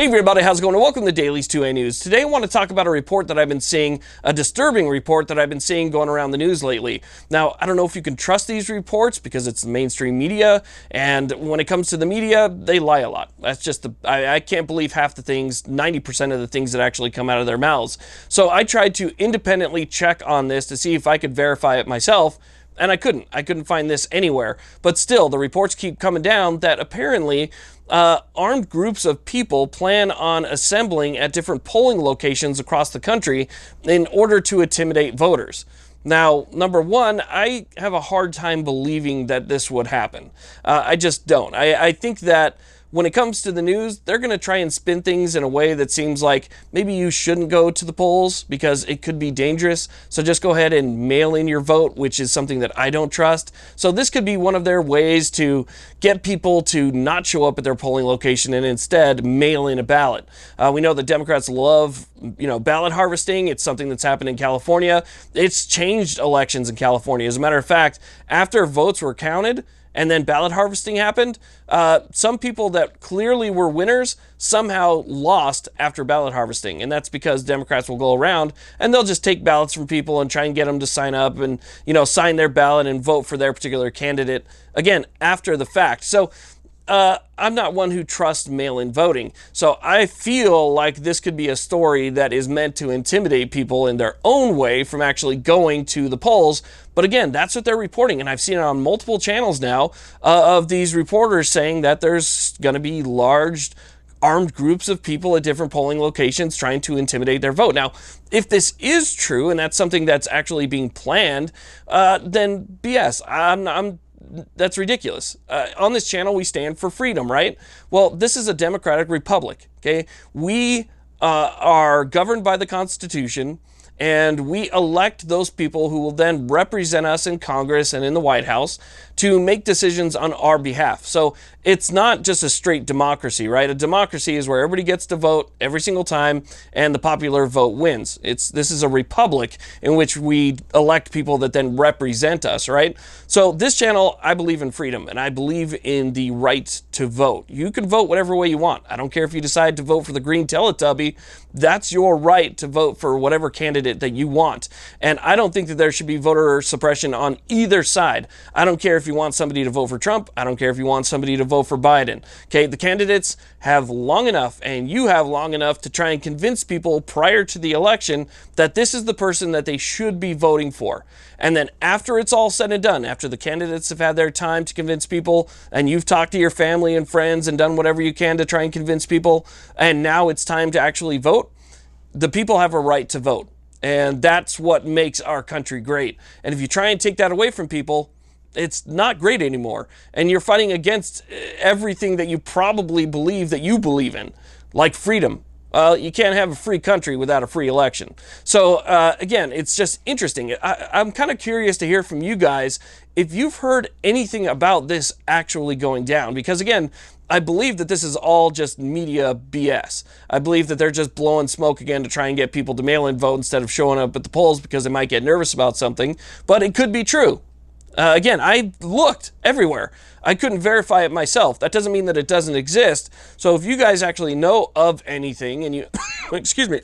Hey everybody, how's it going? And welcome to Daily's 2A News. Today I want to talk about a report that I've been seeing, a disturbing report that I've been seeing going around the news lately. Now, I don't know if you can trust these reports because it's the mainstream media, and when it comes to the media, they lie a lot. That's just I can't believe half the things, 90% of the things that actually come out of their mouths. So I tried to independently check on this to see if I could verify it myself, and I couldn't. I couldn't find this anywhere. But still, the reports keep coming down that apparently armed groups of people plan on assembling at different polling locations across the country in order to intimidate voters. Now, number one, I have a hard time believing that this would happen. I just don't. I think that when it comes to the news, they're going to try and spin things in a way that seems like maybe you shouldn't go to the polls because it could be dangerous. So just go ahead and mail in your vote, which is something that I don't trust. So this could be one of their ways to get people to not show up at their polling location and instead mail in a ballot. We know that Democrats love, ballot harvesting. It's something that's happened in California. It's changed elections in California. As a matter of fact, after votes were counted, and then ballot harvesting happened, some people that clearly were winners somehow lost after ballot harvesting. And that's because Democrats will go around and they'll just take ballots from people and try and get them to sign up and, sign their ballot and vote for their particular candidate, again, after the fact. So I'm not one who trusts mail-in voting. So I feel like this could be a story that is meant to intimidate people in their own way from actually going to the polls. But again, that's what they're reporting. And I've seen it on multiple channels now of these reporters saying that there's going to be large armed groups of people at different polling locations trying to intimidate their vote. Now, if this is true and that's something that's actually being planned, then BS. That's ridiculous. On this channel, we stand for freedom, right? Well, this is a democratic republic, okay? We are governed by the Constitution, and we elect those people who will then represent us in Congress and in the White House to make decisions on our behalf. So it's not just a straight democracy, right? A democracy is where everybody gets to vote every single time and the popular vote wins. This is a republic in which we elect people that then represent us, right? So this channel, I believe in freedom and I believe in the right to vote. You can vote whatever way you want. I don't care if you decide to vote for the green Teletubby. That's your right to vote for whatever candidate that you want. And I don't think that there should be voter suppression on either side. I don't care if you want somebody to vote for Trump. I don't care if you want somebody to vote for Biden. Okay, the candidates have long enough, and you have long enough to try and convince people prior to the election that this is the person that they should be voting for. And then after it's all said and done, after the candidates have had their time to convince people, and you've talked to your family and friends and done whatever you can to try and convince people, and now it's time to actually vote, the people have a right to vote. And that's what makes our country great. And if you try and take that away from people, it's not great anymore. And you're fighting against everything that you probably believe that you believe in, like freedom. You can't have a free country without a free election. So again, it's just interesting. I'm kind of curious to hear from you guys if you've heard anything about this actually going down. Because again, I believe that this is all just media BS. I believe that they're just blowing smoke again to try and get people to mail in vote instead of showing up at the polls because they might get nervous about something. But it could be true. Again, I looked everywhere. I couldn't verify it myself. That doesn't mean that it doesn't exist. So if you guys actually know of anything and you... excuse me.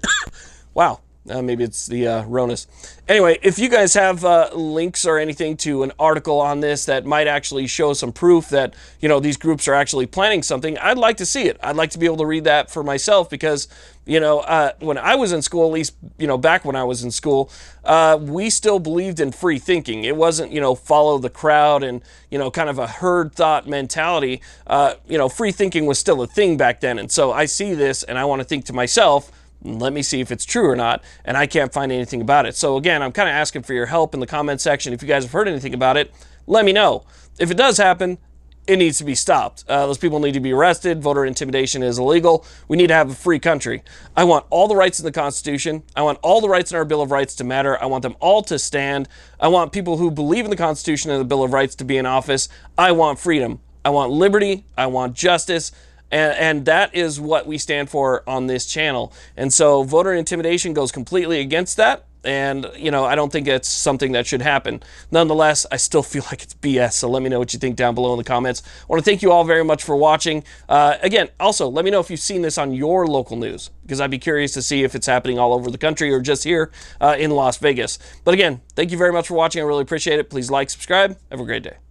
Wow. Maybe it's the Ronus. Anyway, if you guys have links or anything to an article on this that might actually show some proof that, these groups are actually planning something, I'd like to see it. I'd like to be able to read that for myself because, when I was in school, at least, back when I was in school, we still believed in free thinking. It wasn't, follow the crowd and, kind of a herd thought mentality. Free thinking was still a thing back then. And so I see this and I want to think to myself, let me see if it's true or not, and I can't find anything about it. So again, I'm kind of asking for your help in the comment section. If you guys have heard anything about it, let me know. If it does happen, it needs to be stopped. Those people need to be arrested. Voter intimidation is illegal. We need to have a free country. I want all the rights in the Constitution. I want all the rights in our Bill of Rights to matter. I want them all to stand. I want people who believe in the Constitution and the Bill of Rights to be in office. I want freedom. I want liberty. I want justice. And that is what we stand for on this channel. And so voter intimidation goes completely against that. and I don't think it's something that should happen. Nonetheless, I still feel like it's BS, so let me know what you think down below in the comments. I want to thank you all very much for watching. Again, also, let me know if you've seen this on your local news, because I'd be curious to see if it's happening all over the country or just here in Las Vegas. But again, thank you very much for watching. I really appreciate it. Please like, subscribe. Have a great day.